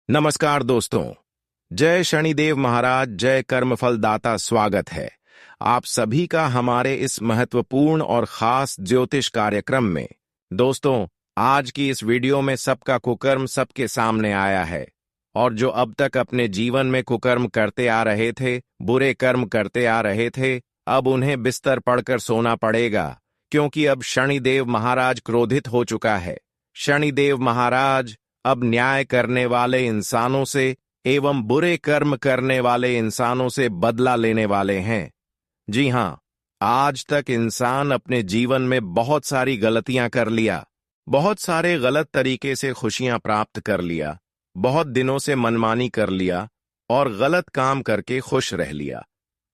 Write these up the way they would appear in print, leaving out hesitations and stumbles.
नमस्कार दोस्तों। जय शनिदेव महाराज, जय कर्मफल दाता। स्वागत है आप सभी का हमारे इस महत्वपूर्ण और खास ज्योतिष कार्यक्रम में। दोस्तों, आज की इस वीडियो में सबका कुकर्म सबके सामने आया है और जो अब तक अपने जीवन में कुकर्म करते आ रहे थे, बुरे कर्म करते आ रहे थे, अब उन्हें बिस्तर पड़कर सोना पड़ेगा, क्योंकि अब शनिदेव महाराज क्रोधित हो चुका है। शनिदेव महाराज अब न्याय करने वाले इंसानों से एवं बुरे कर्म करने वाले इंसानों से बदला लेने वाले हैं। जी हां, आज तक इंसान अपने जीवन में बहुत सारी गलतियां कर लिया, बहुत सारे गलत तरीके से खुशियां प्राप्त कर लिया, बहुत दिनों से मनमानी कर लिया और गलत काम करके खुश रह लिया।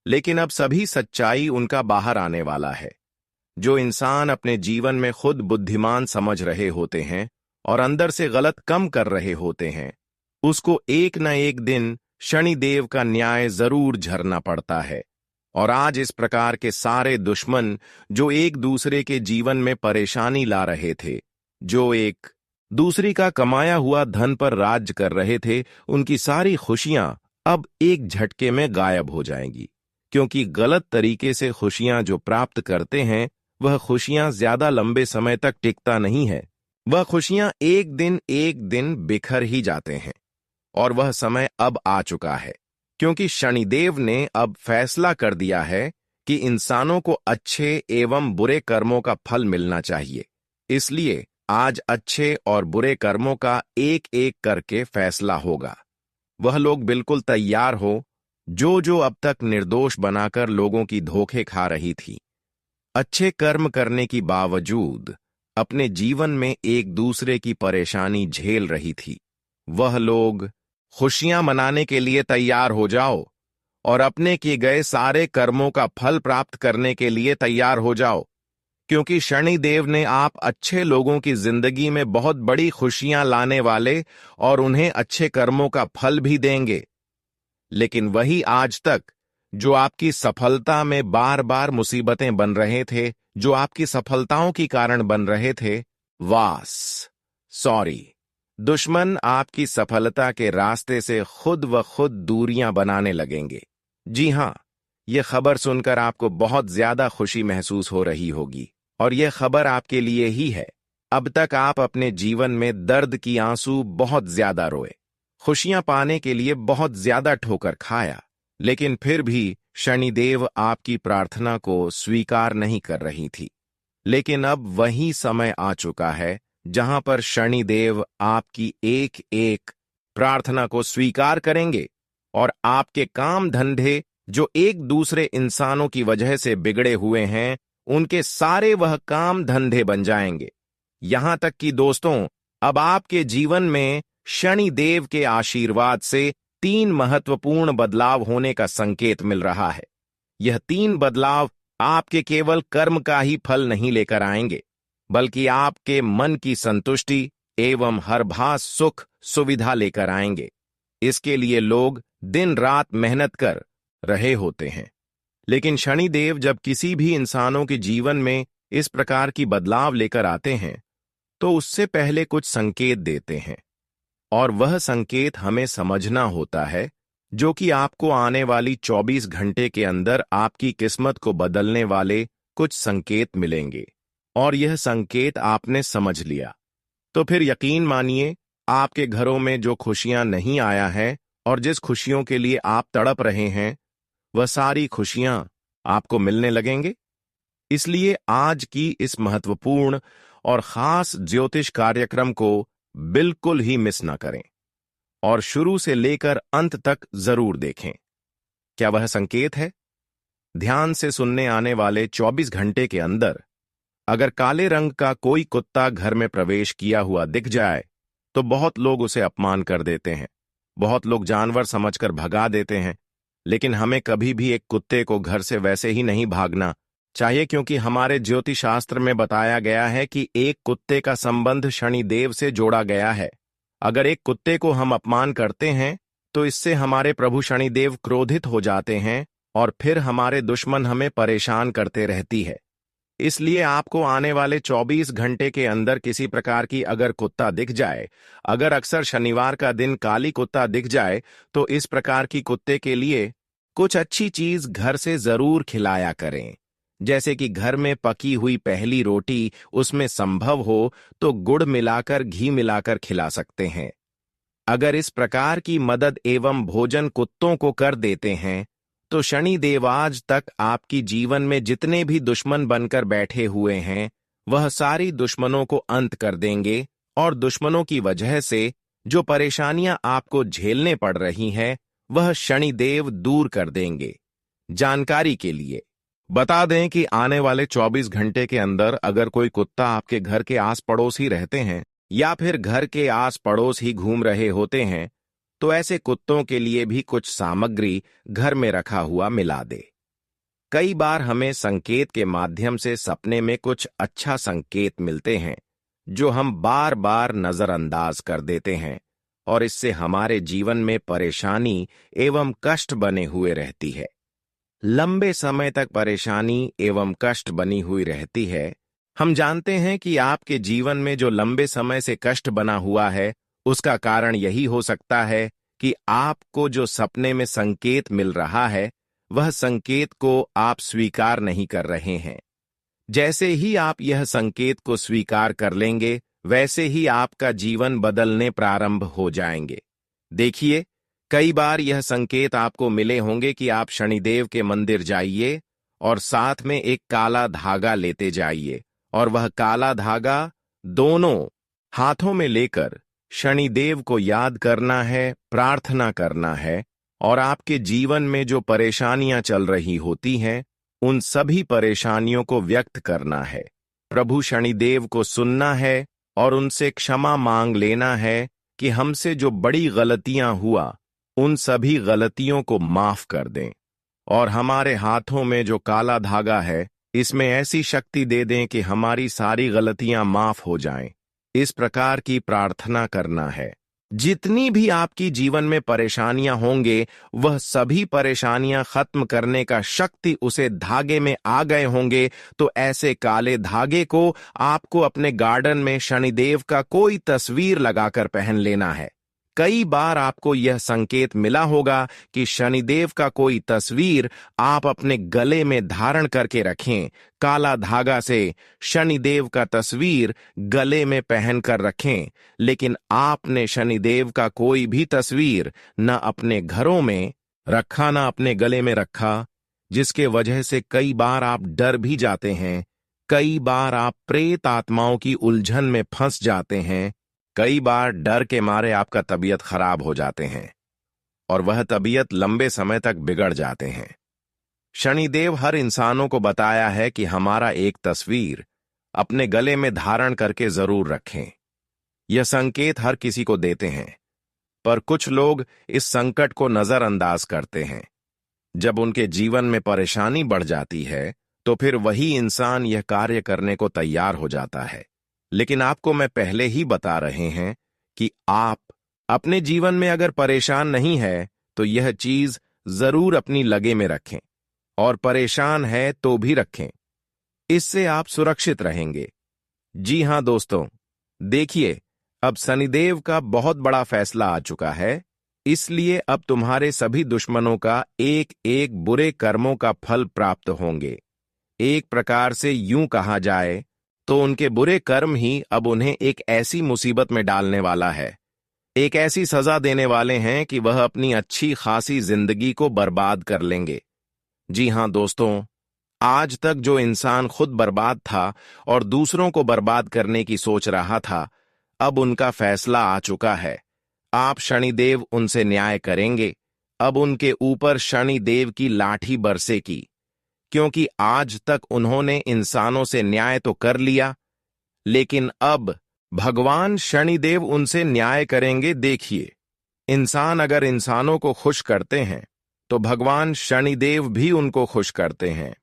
लेकिन अब सभी सच्चाई उनका बाहर आने वाला है। जो इंसान अपने जीवन में खुद बुद्धिमान समझ रहे होते हैं और अंदर से गलत कम कर रहे होते हैं, उसको एक न एक दिन शनिदेव का न्याय जरूर झरना पड़ता है। और आज इस प्रकार के सारे दुश्मन जो एक दूसरे के जीवन में परेशानी ला रहे थे, जो एक दूसरी का कमाया हुआ धन पर राज कर रहे थे, उनकी सारी खुशियां अब एक झटके में गायब हो जाएंगी। क्योंकि गलत तरीके से खुशियां जो प्राप्त करते हैं, वह खुशियां ज्यादा लंबे समय तक टिकता नहीं है। वह खुशियां एक दिन बिखर ही जाते हैं। और वह समय अब आ चुका है, क्योंकि शनिदेव ने अब फैसला कर दिया है कि इंसानों को अच्छे एवं बुरे कर्मों का फल मिलना चाहिए। इसलिए आज अच्छे और बुरे कर्मों का एक एक करके फैसला होगा। वह लोग बिल्कुल तैयार हो जो जो अब तक निर्दोष बनाकर लोगों की धोखे खा रही थी, अच्छे कर्म करने की बावजूद अपने जीवन में एक दूसरे की परेशानी झेल रही थी। वह लोग खुशियां मनाने के लिए तैयार हो जाओ और अपने किए गए सारे कर्मों का फल प्राप्त करने के लिए तैयार हो जाओ, क्योंकि शनिदेव ने आप अच्छे लोगों की जिंदगी में बहुत बड़ी खुशियां लाने वाले और उन्हें अच्छे कर्मों का फल भी देंगे। लेकिन वही आज तक जो आपकी सफलता में बार बार मुसीबतें बन रहे थे, जो आपकी सफलताओं की कारण बन रहे थे, दुश्मन आपकी सफलता के रास्ते से खुद व खुद दूरियां बनाने लगेंगे। जी हां, यह खबर सुनकर आपको बहुत ज्यादा खुशी महसूस हो रही होगी और यह खबर आपके लिए ही है। अब तक आप अपने जीवन में दर्द की आंसू बहुत ज्यादा रोए, खुशियां पाने के लिए बहुत ज्यादा ठोकर खाया, लेकिन फिर भी शनिदेव आपकी प्रार्थना को स्वीकार नहीं कर रही थी। लेकिन अब वही समय आ चुका है जहां पर शनिदेव आपकी एक एक प्रार्थना को स्वीकार करेंगे और आपके काम धंधे जो एक दूसरे इंसानों की वजह से बिगड़े हुए हैं, उनके सारे वह काम धंधे बन जाएंगे। यहां तक कि दोस्तों, अब आपके जीवन में शनिदेव के आशीर्वाद से 3 महत्वपूर्ण बदलाव होने का संकेत मिल रहा है। यह 3 बदलाव आपके केवल कर्म का ही फल नहीं लेकर आएंगे, बल्कि आपके मन की संतुष्टि एवं हरभास सुख सुविधा लेकर आएंगे। इसके लिए लोग दिन रात मेहनत कर रहे होते हैं, लेकिन शनिदेव जब किसी भी इंसानों के जीवन में इस प्रकार की बदलाव लेकर आते हैं, तो उससे पहले कुछ संकेत देते हैं। और वह संकेत हमें समझना होता है, जो कि आपको आने वाली 24 घंटे के अंदर आपकी किस्मत को बदलने वाले कुछ संकेत मिलेंगे। और यह संकेत आपने समझ लिया तो फिर यकीन मानिए, आपके घरों में जो खुशियां नहीं आया है और जिस खुशियों के लिए आप तड़प रहे हैं, वह सारी खुशियां आपको मिलने लगेंगे। इसलिए आज की इस महत्वपूर्ण और खास ज्योतिष कार्यक्रम को बिल्कुल ही मिस न करें और शुरू से लेकर अंत तक जरूर देखें। क्या वह संकेत है? ध्यान से सुनने आने वाले 24 घंटे के अंदर अगर काले रंग का कोई कुत्ता घर में प्रवेश किया हुआ दिख जाए, तो बहुत लोग उसे अपमान कर देते हैं, बहुत लोग जानवर समझकर भगा देते हैं। लेकिन हमें कभी भी एक कुत्ते को घर से वैसे ही नहीं भागना चाहिए, क्योंकि हमारे ज्योतिष शास्त्र में बताया गया है कि एक कुत्ते का संबंध शनिदेव से जोड़ा गया है। अगर एक कुत्ते को हम अपमान करते हैं, तो इससे हमारे प्रभु शनिदेव क्रोधित हो जाते हैं और फिर हमारे दुश्मन हमें परेशान करते रहती है। इसलिए आपको आने वाले 24 घंटे के अंदर किसी प्रकार की अगर कुत्ता दिख जाए, अगर अक्सर शनिवार का दिन काली कुत्ता दिख जाए, तो इस प्रकार की कुत्ते के लिए कुछ अच्छी चीज घर से जरूर खिलाया करें। जैसे कि घर में पकी हुई पहली रोटी, उसमें संभव हो तो गुड़ मिलाकर घी मिलाकर खिला सकते हैं। अगर इस प्रकार की मदद एवं भोजन कुत्तों को कर देते हैं तो शनिदेव आज तक आपकी जीवन में जितने भी दुश्मन बनकर बैठे हुए हैं वह सारी दुश्मनों को अंत कर देंगे और दुश्मनों की वजह से जो परेशानियां आपको झेलने पड़ रही हैं वह शनिदेव दूर कर देंगे। जानकारी के लिए बता दें कि आने वाले 24 घंटे के अंदर अगर कोई कुत्ता आपके घर के आस पड़ोस ही रहते हैं या फिर घर के आस पड़ोस ही घूम रहे होते हैं तो ऐसे कुत्तों के लिए भी कुछ सामग्री घर में रखा हुआ मिला दे। कई बार हमें संकेत के माध्यम से सपने में कुछ अच्छा संकेत मिलते हैं जो हम बार बार नजरअंदाज कर देते हैं और इससे हमारे जीवन में परेशानी एवं कष्ट बने हुए रहती है। लंबे समय तक परेशानी एवं कष्ट बनी हुई रहती है। हम जानते हैं कि आपके जीवन में जो लंबे समय से कष्ट बना हुआ है उसका कारण यही हो सकता है कि आपको जो सपने में संकेत मिल रहा है वह संकेत को आप स्वीकार नहीं कर रहे हैं। जैसे ही आप यह संकेत को स्वीकार कर लेंगे वैसे ही आपका जीवन बदलने प्रारंभ हो जाएंगे। देखिए, कई बार यह संकेत आपको मिले होंगे कि आप शनिदेव के मंदिर जाइए और साथ में एक काला धागा लेते जाइए और वह काला धागा दोनों हाथों में लेकर शनिदेव को याद करना है, प्रार्थना करना है और आपके जीवन में जो परेशानियां चल रही होती हैं उन सभी परेशानियों को व्यक्त करना है। प्रभु शनिदेव को सुनना है और उनसे क्षमा मांग लेना है कि हमसे जो बड़ी गलतियां हुआ उन सभी गलतियों को माफ कर दें और हमारे हाथों में जो काला धागा है इसमें ऐसी शक्ति दे दें कि हमारी सारी गलतियां माफ हो जाएं। इस प्रकार की प्रार्थना करना है। जितनी भी आपकी जीवन में परेशानियां होंगे वह सभी परेशानियां खत्म करने का शक्ति उसे धागे में आ गए होंगे। तो ऐसे काले धागे को आपको अपने गार्डन में शनिदेव का कोई तस्वीर लगाकर पहन लेना है। कई बार आपको यह संकेत मिला होगा कि शनिदेव का कोई तस्वीर आप अपने गले में धारण करके रखें। काला धागा से शनिदेव का तस्वीर गले में पहनकर रखें, लेकिन आपने शनिदेव का कोई भी तस्वीर न अपने घरों में रखा न अपने गले में रखा, जिसके वजह से कई बार आप डर भी जाते हैं। कई बार आप प्रेत आत्माओं की उलझन में फंस जाते हैं। कई बार डर के मारे आपका तबीयत खराब हो जाते हैं और वह तबीयत लंबे समय तक बिगड़ जाते हैं। शनिदेव हर इंसानों को बताया है कि हमारा एक तस्वीर अपने गले में धारण करके जरूर रखें। यह संकेत हर किसी को देते हैं, पर कुछ लोग इस संकट को नजरअंदाज करते हैं। जब उनके जीवन में परेशानी बढ़ जाती है तो फिर वही इंसान यह कार्य करने को तैयार हो जाता है। लेकिन आपको मैं पहले ही बता रहे हैं कि आप अपने जीवन में अगर परेशान नहीं है तो यह चीज जरूर अपनी लगे में रखें और परेशान है तो भी रखें। इससे आप सुरक्षित रहेंगे। जी हां दोस्तों, देखिए, अब शनिदेव का बहुत बड़ा फैसला आ चुका है, इसलिए अब तुम्हारे सभी दुश्मनों का एक एक बुरे कर्मों का फल प्राप्त होंगे। एक प्रकार से यूं कहा जाए तो उनके बुरे कर्म ही अब उन्हें एक ऐसी मुसीबत में डालने वाला है, एक ऐसी सजा देने वाले हैं कि वह अपनी अच्छी खासी जिंदगी को बर्बाद कर लेंगे। जी हां दोस्तों, आज तक जो इंसान खुद बर्बाद था और दूसरों को बर्बाद करने की सोच रहा था, अब उनका फैसला आ चुका है। आप शनिदेव उनसे न्याय करेंगे। अब उनके ऊपर शनिदेव की लाठी बरसेगी, क्योंकि आज तक उन्होंने इंसानों से न्याय तो कर लिया, लेकिन अब भगवान शनिदेव उनसे न्याय करेंगे। देखिए, इंसान अगर इंसानों को खुश करते हैं तो भगवान शनिदेव भी उनको खुश करते हैं,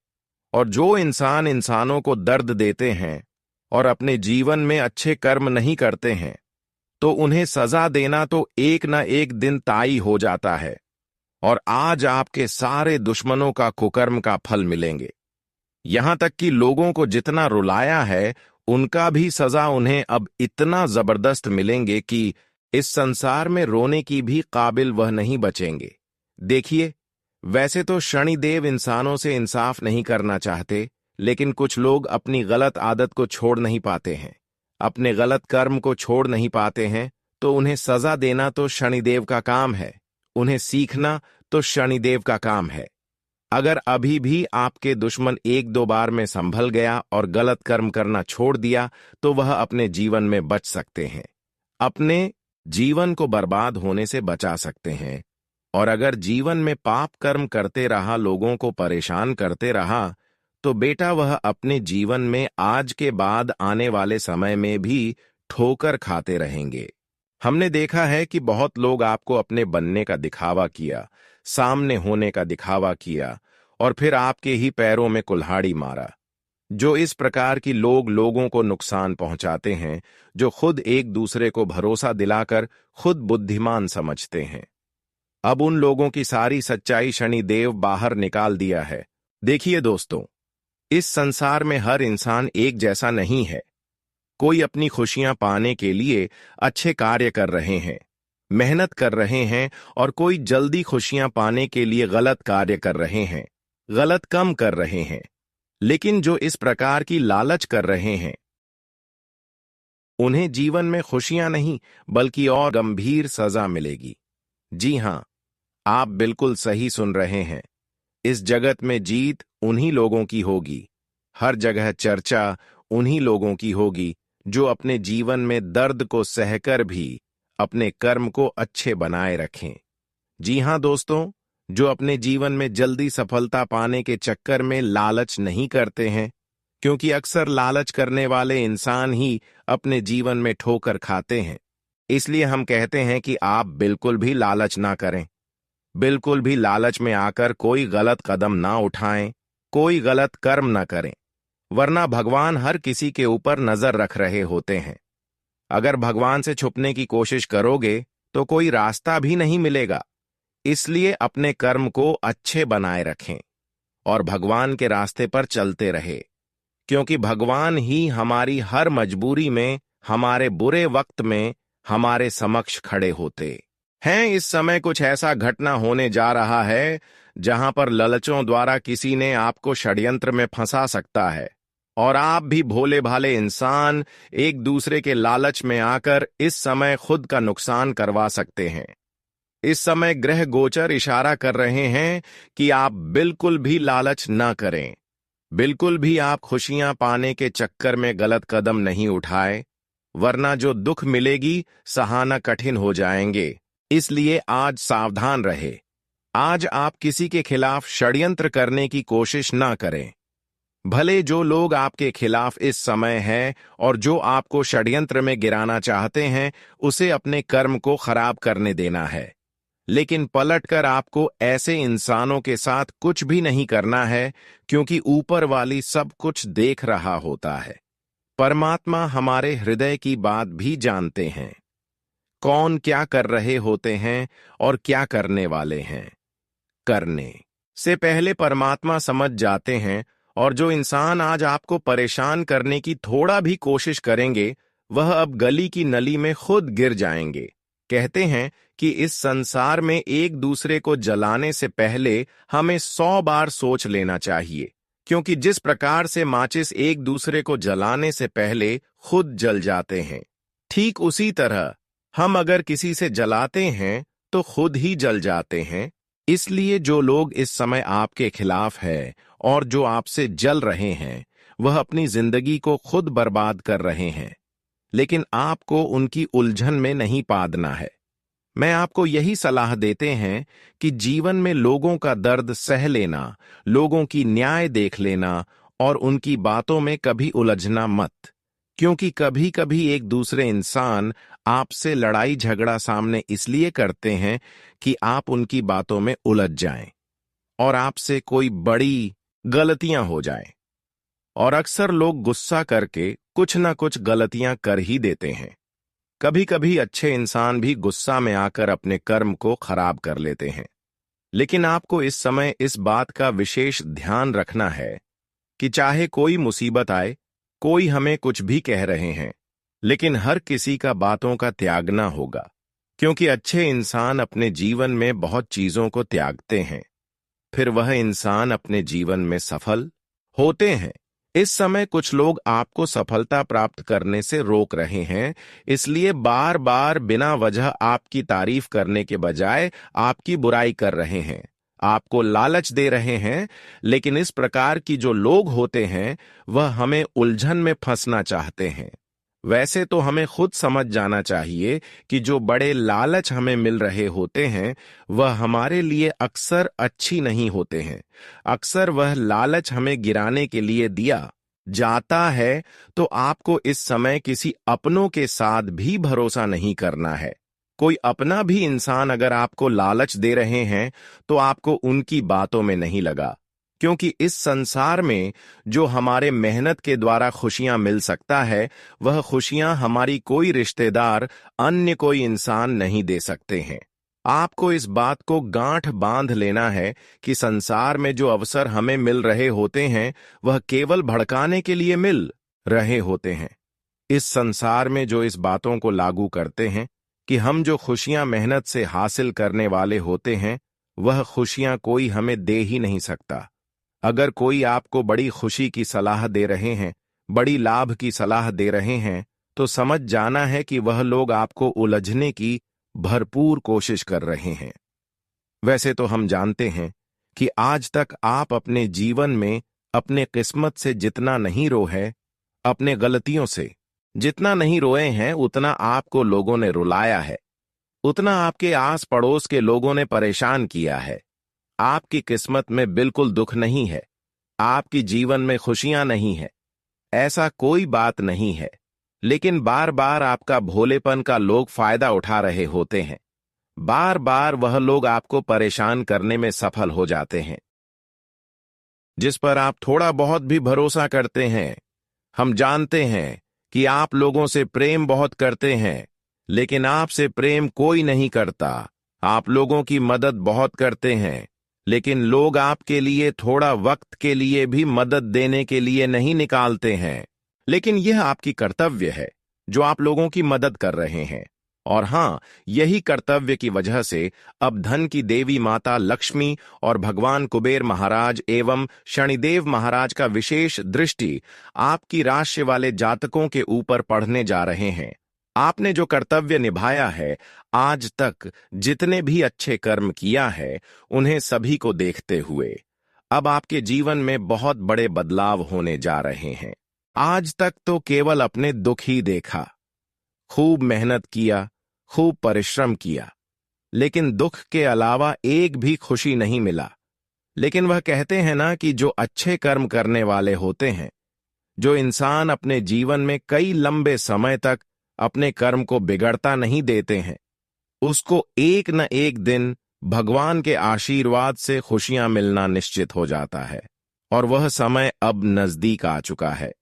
और जो इंसान इंसानों को दर्द देते हैं और अपने जीवन में अच्छे कर्म नहीं करते हैं तो उन्हें सजा देना तो एक न एक दिन तय हो जाता है, और आज आपके सारे दुश्मनों का कुकर्म का फल मिलेंगे। यहां तक कि लोगों को जितना रुलाया है, उनका भी सजा उन्हें अब इतना जबरदस्त मिलेंगे कि इस संसार में रोने की भी काबिल वह नहीं बचेंगे। देखिए, वैसे तो शनिदेव इंसानों से इंसाफ नहीं करना चाहते, लेकिन कुछ लोग अपनी गलत आदत को छोड़ नहीं पाते हैं, अपने गलत कर्म को छोड़ नहीं पाते हैं, तो उन्हें सजा देना तो शनिदेव का काम है, उन्हें सीखना तो शनिदेव का काम है। अगर अभी भी आपके दुश्मन एक दो बार में संभल गया और गलत कर्म करना छोड़ दिया, तो वह अपने जीवन में बच सकते हैं, अपने जीवन को बर्बाद होने से बचा सकते हैं। और अगर जीवन में पाप कर्म करते रहा, लोगों को परेशान करते रहा, तो बेटा वह अपने जीवन में आज के बाद आने वाले समय में भी ठोकर खाते रहेंगे। हमने देखा है कि बहुत लोग आपको अपने बनने का दिखावा किया, सामने होने का दिखावा किया और फिर आपके ही पैरों में कुल्हाड़ी मारा। जो इस प्रकार की लोग लोगों को नुकसान पहुंचाते हैं, जो खुद एक दूसरे को भरोसा दिलाकर खुद बुद्धिमान समझते हैं, अब उन लोगों की सारी सच्चाई शनिदेव बाहर निकाल दिया है। देखिए दोस्तों, इस संसार में हर इंसान एक जैसा नहीं है। कोई अपनी खुशियां पाने के लिए अच्छे कार्य कर रहे हैं, मेहनत कर रहे हैं, और कोई जल्दी खुशियां पाने के लिए गलत कार्य कर रहे हैं, गलत काम कर रहे हैं। लेकिन जो इस प्रकार की लालच कर रहे हैं, उन्हें जीवन में खुशियां नहीं बल्कि और गंभीर सजा मिलेगी। जी हां, आप बिल्कुल सही सुन रहे हैं। इस जगत में जीत उन्हीं लोगों की होगी, हर जगह चर्चा उन्हीं लोगों की होगी जो अपने जीवन में दर्द को सहकर भी अपने कर्म को अच्छे बनाए रखें। जी हां दोस्तों, जो अपने जीवन में जल्दी सफलता पाने के चक्कर में लालच नहीं करते हैं, क्योंकि अक्सर लालच करने वाले इंसान ही अपने जीवन में ठोकर खाते हैं। इसलिए हम कहते हैं कि आप बिल्कुल भी लालच ना करें, बिल्कुल भी लालच में आकर कोई गलत कदम ना उठाएं, कोई गलत कर्म ना करें, वरना भगवान हर किसी के ऊपर नजर रख रहे होते हैं। अगर भगवान से छुपने की कोशिश करोगे तो कोई रास्ता भी नहीं मिलेगा। इसलिए अपने कर्म को अच्छे बनाए रखें और भगवान के रास्ते पर चलते रहे, क्योंकि भगवान ही हमारी हर मजबूरी में, हमारे बुरे वक्त में हमारे समक्ष खड़े होते हैं। इस समय कुछ ऐसा घटना होने जा रहा है जहां पर लालचों द्वारा किसी ने आपको षड्यंत्र में फंसा सकता है, और आप भी भोले भाले इंसान एक दूसरे के लालच में आकर इस समय खुद का नुकसान करवा सकते हैं। इस समय ग्रह गोचर इशारा कर रहे हैं कि आप बिल्कुल भी लालच न करें, बिल्कुल भी आप खुशियां पाने के चक्कर में गलत कदम नहीं उठाए, वरना जो दुख मिलेगी सहाना कठिन हो जाएंगे। इसलिए आज सावधान रहे। आज आप किसी के खिलाफ षड्यंत्र करने की कोशिश ना करें। भले जो लोग आपके खिलाफ इस समय हैं और जो आपको षड्यंत्र में गिराना चाहते हैं, उसे अपने कर्म को खराब करने देना है, लेकिन पलटकर आपको ऐसे इंसानों के साथ कुछ भी नहीं करना है, क्योंकि ऊपर वाली सब कुछ देख रहा होता है। परमात्मा हमारे हृदय की बात भी जानते हैं, कौन क्या कर रहे होते हैं और क्या करने वाले हैं। करने से पहले परमात्मा समझ जाते हैं, और जो इंसान आज आपको परेशान करने की थोड़ा भी कोशिश करेंगे, वह अब गली की नली में खुद गिर जाएंगे। कहते हैं कि इस संसार में एक दूसरे को जलाने से पहले हमें 100 बार सोच लेना चाहिए, क्योंकि जिस प्रकार से माचिस एक दूसरे को जलाने से पहले खुद जल जाते हैं, ठीक उसी तरह हम अगर किसी से जलाते हैं तो खुद ही जल जाते हैं। इसलिए जो लोग इस समय आपके खिलाफ है और जो आपसे जल रहे हैं, वह अपनी जिंदगी को खुद बर्बाद कर रहे हैं, लेकिन आपको उनकी उलझन में नहीं पादना है। मैं आपको यही सलाह देते हैं कि जीवन में लोगों का दर्द सह लेना, लोगों की न्याय देख लेना और उनकी बातों में कभी उलझना मत, क्योंकि कभी कभी एक दूसरे इंसान आपसे लड़ाई झगड़ा सामने इसलिए करते हैं कि आप उनकी बातों में उलझ जाएं और आपसे कोई बड़ी गलतियां हो जाएं। और अक्सर लोग गुस्सा करके कुछ ना कुछ गलतियां कर ही देते हैं। कभी कभी अच्छे इंसान भी गुस्सा में आकर अपने कर्म को खराब कर लेते हैं। लेकिन आपको इस समय इस बात का विशेष ध्यान रखना है कि चाहे कोई मुसीबत आए, कोई हमें कुछ भी कह रहे हैं, लेकिन हर किसी का बातों का त्यागना होगा, क्योंकि अच्छे इंसान अपने जीवन में बहुत चीजों को त्यागते हैं, फिर वह इंसान अपने जीवन में सफल होते हैं। इस समय कुछ लोग आपको सफलता प्राप्त करने से रोक रहे हैं, इसलिए बार बार बिना वजह आपकी तारीफ करने के बजाय आपकी बुराई कर रहे हैं, आपको लालच दे रहे हैं। लेकिन इस प्रकार की जो लोग होते हैं वह हमें उलझन में फंसना चाहते हैं। वैसे तो हमें खुद समझ जाना चाहिए कि जो बड़े लालच हमें मिल रहे होते हैं वह हमारे लिए अक्सर अच्छी नहीं होते हैं। अक्सर वह लालच हमें गिराने के लिए दिया जाता है। तो आपको इस समय किसी अपनों के साथ भी भरोसा नहीं करना है। कोई अपना भी इंसान अगर आपको लालच दे रहे हैं तो आपको उनकी बातों में नहीं लगा, क्योंकि इस संसार में जो हमारे मेहनत के द्वारा खुशियां मिल सकता है वह खुशियां हमारी कोई रिश्तेदार, अन्य कोई इंसान नहीं दे सकते हैं। आपको इस बात को गांठ बांध लेना है कि संसार में जो अवसर हमें मिल रहे होते हैं वह केवल भड़काने के लिए मिल रहे होते हैं। इस संसार में जो इस बातों को लागू करते हैं कि हम जो खुशियां मेहनत से हासिल करने वाले होते हैं वह खुशियां कोई हमें दे ही नहीं सकता। अगर कोई आपको बड़ी खुशी की सलाह दे रहे हैं, बड़ी लाभ की सलाह दे रहे हैं, तो समझ जाना है कि वह लोग आपको उलझने की भरपूर कोशिश कर रहे हैं। वैसे तो हम जानते हैं कि आज तक आप अपने जीवन में अपने किस्मत से जितना नहीं रोए, अपने गलतियों से जितना नहीं रोए हैं, उतना आपको लोगों ने रुलाया है, उतना आपके आस पड़ोस के लोगों ने परेशान किया है। आपकी किस्मत में बिल्कुल दुख नहीं है, आपकी जीवन में खुशियां नहीं है, ऐसा कोई बात नहीं है। लेकिन बार बार आपका भोलेपन का लोग फायदा उठा रहे होते हैं। बार बार वह लोग आपको परेशान करने में सफल हो जाते हैं, जिस पर आप थोड़ा बहुत भी भरोसा करते हैं। हम जानते हैं कि आप लोगों से प्रेम बहुत करते हैं, लेकिन आपसे प्रेम कोई नहीं करता। आप लोगों की मदद बहुत करते हैं, लेकिन लोग आपके लिए थोड़ा वक्त के लिए भी मदद देने के लिए नहीं निकालते हैं। लेकिन यह आपकी कर्तव्य है जो आप लोगों की मदद कर रहे हैं। और हां, यही कर्तव्य की वजह से अब धन की देवी माता लक्ष्मी और भगवान कुबेर महाराज एवं शनिदेव महाराज का विशेष दृष्टि आपकी राशि वाले जातकों के ऊपर पड़ने जा रहे हैं। आपने जो कर्तव्य निभाया है, आज तक जितने भी अच्छे कर्म किया है, उन्हें सभी को देखते हुए अब आपके जीवन में बहुत बड़े बदलाव होने जा रहे हैं। आज तक तो केवल अपने दुख ही देखा, खूब मेहनत किया, खूब परिश्रम किया, लेकिन दुख के अलावा एक भी खुशी नहीं मिला। लेकिन वह कहते हैं ना कि जो अच्छे कर्म करने वाले होते हैं, जो इंसान अपने जीवन में कई लंबे समय तक अपने कर्म को बिगड़ता नहीं देते हैं, उसको एक न एक दिन भगवान के आशीर्वाद से खुशियां मिलना निश्चित हो जाता है। और वह समय अब नजदीक आ चुका है।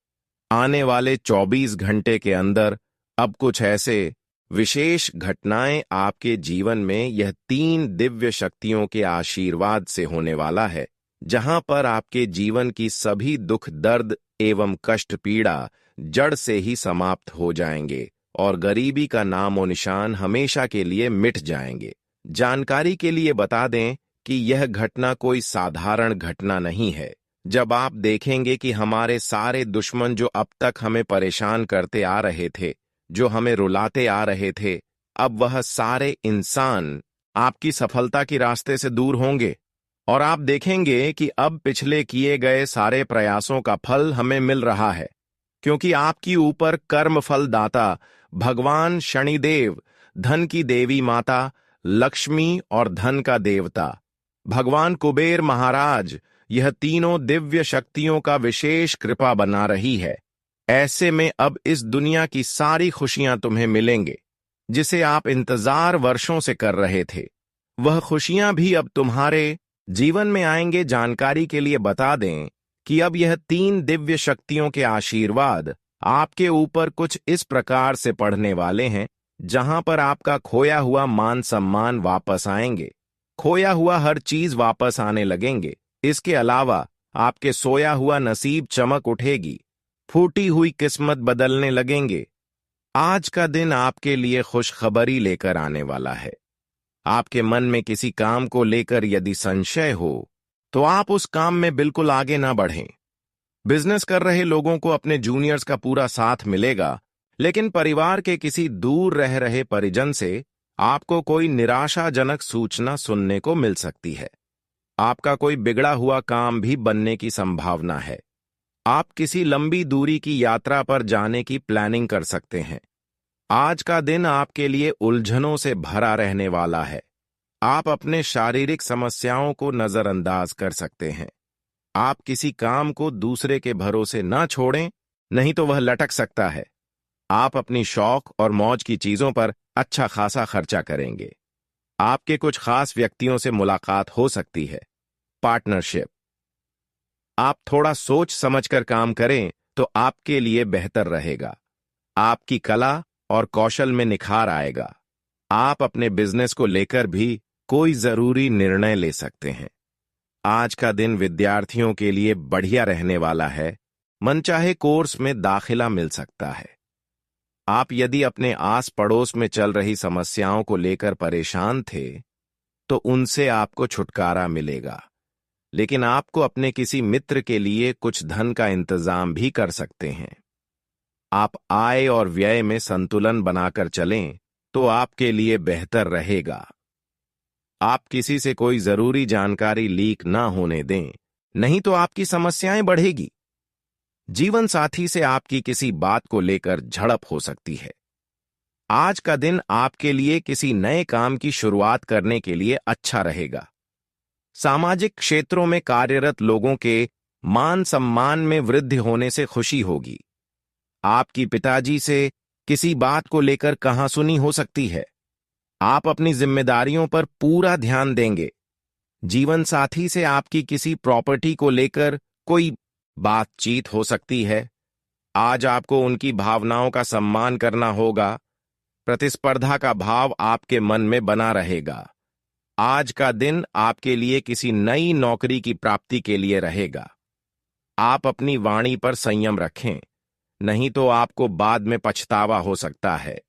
आने वाले 24 घंटे के अंदर अब कुछ ऐसे विशेष घटनाएं आपके जीवन में यह 3 दिव्य शक्तियों के आशीर्वाद से होने वाला है, जहां पर आपके जीवन की सभी दुख, दर्द एवं कष्ट, पीड़ा जड़ से ही समाप्त हो जाएंगे और गरीबी का नामो निशान हमेशा के लिए मिट जाएंगे। जानकारी के लिए बता दें कि यह घटना कोई साधारण घटना नहीं है। जब आप देखेंगे कि हमारे सारे दुश्मन जो अब तक हमें परेशान करते आ रहे थे, जो हमें रुलाते आ रहे थे, अब वह सारे इंसान आपकी सफलता के रास्ते से दूर होंगे और आप देखेंगे कि अब पिछले किए गए सारे प्रयासों का फल हमें मिल रहा है, क्योंकि आपकी ऊपर कर्म फल दाता भगवान शनिदेव, धन की देवी माता लक्ष्मी और धन का देवता भगवान कुबेर महाराज, यह तीनों दिव्य शक्तियों का विशेष कृपा बना रही है। ऐसे में अब इस दुनिया की सारी खुशियां तुम्हें मिलेंगे, जिसे आप इंतजार वर्षों से कर रहे थे। वह खुशियां भी अब तुम्हारे जीवन में आएंगे। जानकारी के लिए बता दें कि अब यह 3 दिव्य शक्तियों के आशीर्वाद आपके ऊपर कुछ इस प्रकार से पड़ने वाले हैं, जहां पर आपका खोया हुआ मान सम्मान वापस आएंगे, खोया हुआ हर चीज वापस आने लगेंगे। इसके अलावा आपके सोया हुआ नसीब चमक उठेगी, फूटी हुई किस्मत बदलने लगेंगे। आज का दिन आपके लिए खुशखबरी लेकर आने वाला है। आपके मन में किसी काम को लेकर यदि संशय हो तो आप उस काम में बिल्कुल आगे ना बढ़ें। बिजनेस कर रहे लोगों को अपने जूनियर्स का पूरा साथ मिलेगा, लेकिन परिवार के किसी दूर रह रहे परिजन से आपको कोई निराशाजनक सूचना सुनने को मिल सकती है। आपका कोई बिगड़ा हुआ काम भी बनने की संभावना है। आप किसी लंबी दूरी की यात्रा पर जाने की प्लानिंग कर सकते हैं। आज का दिन आपके लिए उलझनों से भरा रहने वाला है। आप अपने शारीरिक समस्याओं को नजरअंदाज कर सकते हैं। आप किसी काम को दूसरे के भरोसे न छोड़ें, नहीं तो वह लटक सकता है। आप अपनी शौक और मौज की चीजों पर अच्छा खासा खर्चा करेंगे। आपके कुछ खास व्यक्तियों से मुलाकात हो सकती है। पार्टनरशिप। आप थोड़ा सोच समझकर काम करें तो आपके लिए बेहतर रहेगा। आपकी कला और कौशल में निखार आएगा। आप अपने बिजनेस को लेकर भी कोई जरूरी निर्णय ले सकते हैं। आज का दिन विद्यार्थियों के लिए बढ़िया रहने वाला है। मनचाहे कोर्स में दाखिला मिल सकता है। आप यदि अपने आस पड़ोस में चल रही समस्याओं को लेकर परेशान थे तो उनसे आपको छुटकारा मिलेगा, लेकिन आपको अपने किसी मित्र के लिए कुछ धन का इंतजाम भी कर सकते हैं। आप आय और व्यय में संतुलन बनाकर चलें तो आपके लिए बेहतर रहेगा। आप किसी से कोई जरूरी जानकारी लीक ना होने दें, नहीं तो आपकी समस्याएं बढ़ेगी। जीवन साथी से आपकी किसी बात को लेकर झड़प हो सकती है। आज का दिन आपके लिए किसी नए काम की शुरुआत करने के लिए अच्छा रहेगा। सामाजिक क्षेत्रों में कार्यरत लोगों के मान सम्मान में वृद्धि होने से खुशी होगी। आपकी पिताजी से किसी बात को लेकर कहासुनी हो सकती है। आप अपनी जिम्मेदारियों पर पूरा ध्यान देंगे। जीवन साथी से आपकी किसी प्रॉपर्टी को लेकर कोई बातचीत हो सकती है। आज आपको उनकी भावनाओं का सम्मान करना होगा। प्रतिस्पर्धा का भाव आपके मन में बना रहेगा। आज का दिन आपके लिए किसी नई नौकरी की प्राप्ति के लिए रहेगा। आप अपनी वाणी पर संयम रखें, नहीं तो आपको बाद में पछतावा हो सकता है।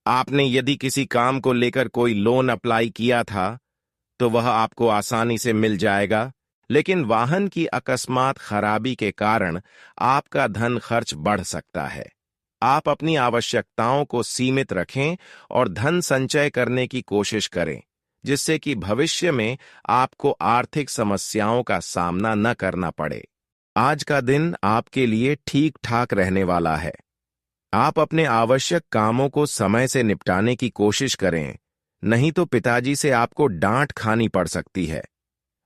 आपने यदि किसी काम को लेकर कोई लोन अप्लाई किया था तो वह आपको आसानी से मिल जाएगा, लेकिन वाहन की अकस्मात खराबी के कारण आपका धन खर्च बढ़ सकता है। आप अपनी आवश्यकताओं को सीमित रखें और धन संचय करने की कोशिश करें, जिससे कि भविष्य में आपको आर्थिक समस्याओं का सामना न करना पड़े। आज का दिन आपके लिए ठीक ठाक रहने वाला है। आप अपने आवश्यक कामों को समय से निपटाने की कोशिश करें, नहीं तो पिताजी से आपको डांट खानी पड़ सकती है।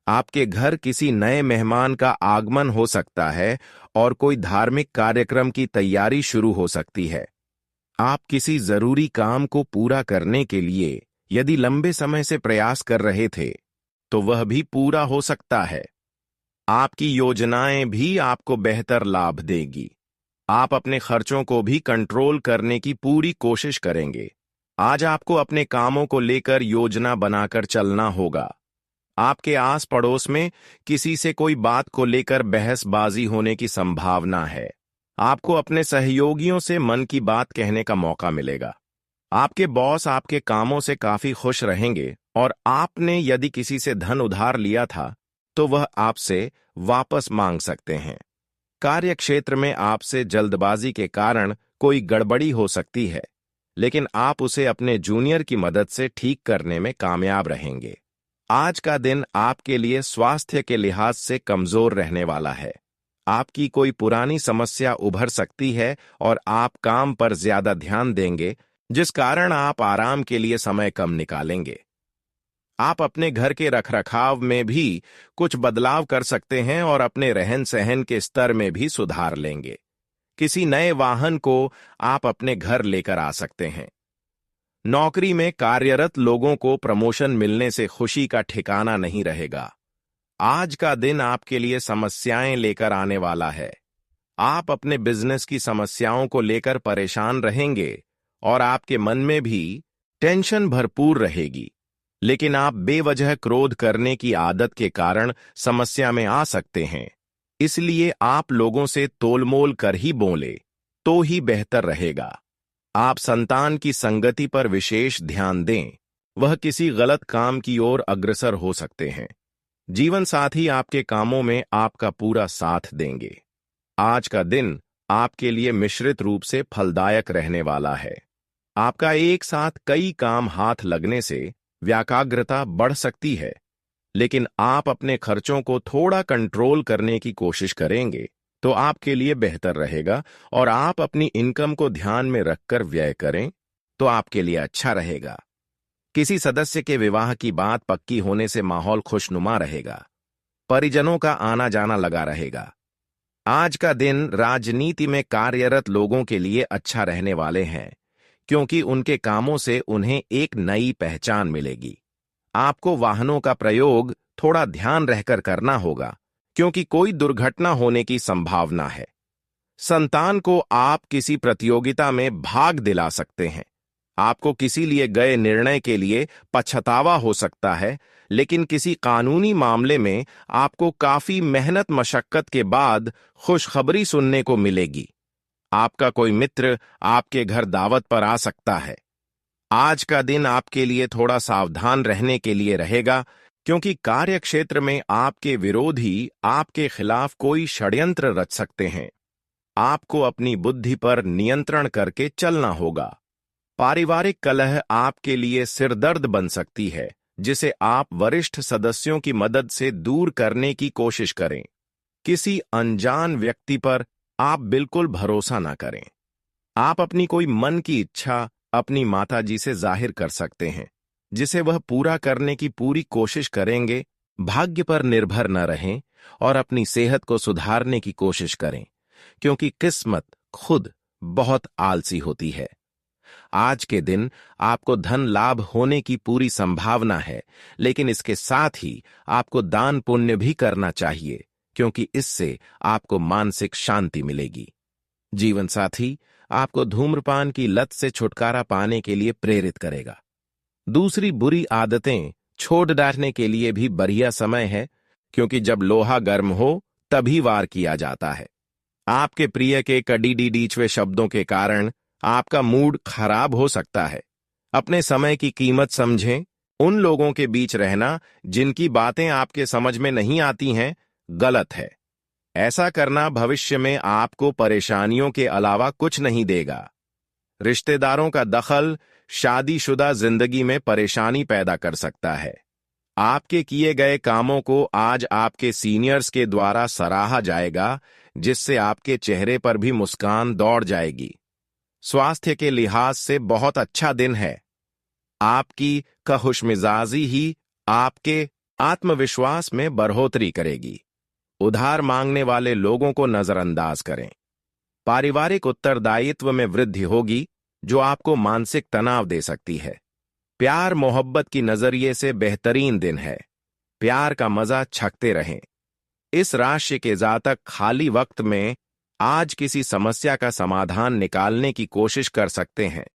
आपके घर किसी नए मेहमान का आगमन हो सकता है और कोई धार्मिक कार्यक्रम की तैयारी शुरू हो सकती है। आप किसी जरूरी काम को पूरा करने के लिए यदि लंबे समय से प्रयास कर रहे थे तो वह भी पूरा हो सकता है। आपकी योजनाएं भी आपको बेहतर लाभ देगी। आप अपने खर्चों को भी कंट्रोल करने की पूरी कोशिश करेंगे। आज आपको अपने कामों को लेकर योजना बनाकर चलना होगा। आपके आस पड़ोस में किसी से कोई बात को लेकर बहसबाजी होने की संभावना है। आपको अपने सहयोगियों से मन की बात कहने का मौका मिलेगा। आपके बॉस आपके कामों से काफी खुश रहेंगे और आपने यदि किसी से धन उधार लिया था तो वह आपसे वापस मांग सकते हैं। कार्य क्षेत्र में आपसे जल्दबाजी के कारण कोई गड़बड़ी हो सकती है, लेकिन आप उसे अपने जूनियर की मदद से ठीक करने में कामयाब रहेंगे। आज का दिन आपके लिए स्वास्थ्य के लिहाज से कमजोर रहने वाला है। आपकी कोई पुरानी समस्या उभर सकती है और आप काम पर ज्यादा ध्यान देंगे, जिस कारण आप आराम के लिए समय कम निकालेंगे। आप अपने घर के रखरखाव में भी कुछ बदलाव कर सकते हैं और अपने रहन सहन के स्तर में भी सुधार लेंगे। किसी नए वाहन को आप अपने घर लेकर आ सकते हैं। नौकरी में कार्यरत लोगों को प्रमोशन मिलने से खुशी का ठिकाना नहीं रहेगा। आज का दिन आपके लिए समस्याएं लेकर आने वाला है। आप अपने बिजनेस की समस्याओं को लेकर परेशान रहेंगे और आपके मन में भी टेंशन भरपूर रहेगी, लेकिन आप बेवजह क्रोध करने की आदत के कारण समस्या में आ सकते हैं। इसलिए आप लोगों से तोलमोल कर ही बोले तो ही बेहतर रहेगा। आप संतान की संगति पर विशेष ध्यान दें, वह किसी गलत काम की ओर अग्रसर हो सकते हैं। जीवन साथी आपके कामों में आपका पूरा साथ देंगे। आज का दिन आपके लिए मिश्रित रूप से फलदायक रहने वाला है। आपका एक साथ कई काम हाथ लगने से व्याकाग्रता बढ़ सकती है, लेकिन आप अपने खर्चों को थोड़ा कंट्रोल करने की कोशिश करेंगे तो आपके लिए बेहतर रहेगा, और आप अपनी इनकम को ध्यान में रखकर व्यय करें तो आपके लिए अच्छा रहेगा। किसी सदस्य के विवाह की बात पक्की होने से माहौल खुशनुमा रहेगा। परिजनों का आना जाना लगा रहेगा। आज का दिन राजनीति में कार्यरत लोगों के लिए अच्छा रहने वाले हैं, क्योंकि उनके कामों से उन्हें एक नई पहचान मिलेगी। आपको वाहनों का प्रयोग थोड़ा ध्यान रहकर करना होगा, क्योंकि कोई दुर्घटना होने की संभावना है। संतान को आप किसी प्रतियोगिता में भाग दिला सकते हैं। आपको किसी लिए गए निर्णय के लिए पछतावा हो सकता है, लेकिन किसी कानूनी मामले में आपको काफी मेहनत मशक्कत के बाद खुशखबरी सुनने को मिलेगी। आपका कोई मित्र आपके घर दावत पर आ सकता है। आज का दिन आपके लिए थोड़ा सावधान रहने के लिए रहेगा, क्योंकि कार्यक्षेत्र में आपके विरोधी आपके खिलाफ कोई षड्यंत्र रच सकते हैं। आपको अपनी बुद्धि पर नियंत्रण करके चलना होगा। पारिवारिक कलह आपके लिए सिरदर्द बन सकती है, जिसे आप वरिष्ठ सदस्यों की मदद से दूर करने की कोशिश करें। किसी अनजान व्यक्ति पर आप बिल्कुल भरोसा न करें। आप अपनी कोई मन की इच्छा अपनी माताजी से जाहिर कर सकते हैं, जिसे वह पूरा करने की पूरी कोशिश करेंगे। भाग्य पर निर्भर न रहें और अपनी सेहत को सुधारने की कोशिश करें, क्योंकि किस्मत खुद बहुत आलसी होती है। आज के दिन आपको धन लाभ होने की पूरी संभावना है, लेकिन इसके साथ ही आपको दान पुण्य भी करना चाहिए, क्योंकि इससे आपको मानसिक शांति मिलेगी। जीवन साथी आपको धूम्रपान की लत से छुटकारा पाने के लिए प्रेरित करेगा। दूसरी बुरी आदतें छोड़ डालने के लिए भी बढ़िया समय है, क्योंकि जब लोहा गर्म हो तभी वार किया जाता है। आपके प्रिय के कड़ीडीडीचवे शब्दों के कारण आपका मूड खराब हो सकता है। अपने समय की कीमत समझें। उन लोगों के बीच रहना जिनकी बातें आपके समझ में नहीं आती हैं, गलत है। ऐसा करना भविष्य में आपको परेशानियों के अलावा कुछ नहीं देगा। रिश्तेदारों का दखल शादीशुदा जिंदगी में परेशानी पैदा कर सकता है। आपके किए गए कामों को आज आपके सीनियर्स के द्वारा सराहा जाएगा, जिससे आपके चेहरे पर भी मुस्कान दौड़ जाएगी। स्वास्थ्य के लिहाज से बहुत अच्छा दिन है। आपकी खुशमिजाजी ही आपके आत्मविश्वास में बढ़ोतरी करेगी। उधार मांगने वाले लोगों को नजरअंदाज करें। पारिवारिक उत्तरदायित्व में वृद्धि होगी, जो आपको मानसिक तनाव दे सकती है। प्यार मोहब्बत की नजरिए से बेहतरीन दिन है। प्यार का मजा छकते रहें। इस राशि के जातक खाली वक्त में आज किसी समस्या का समाधान निकालने की कोशिश कर सकते हैं।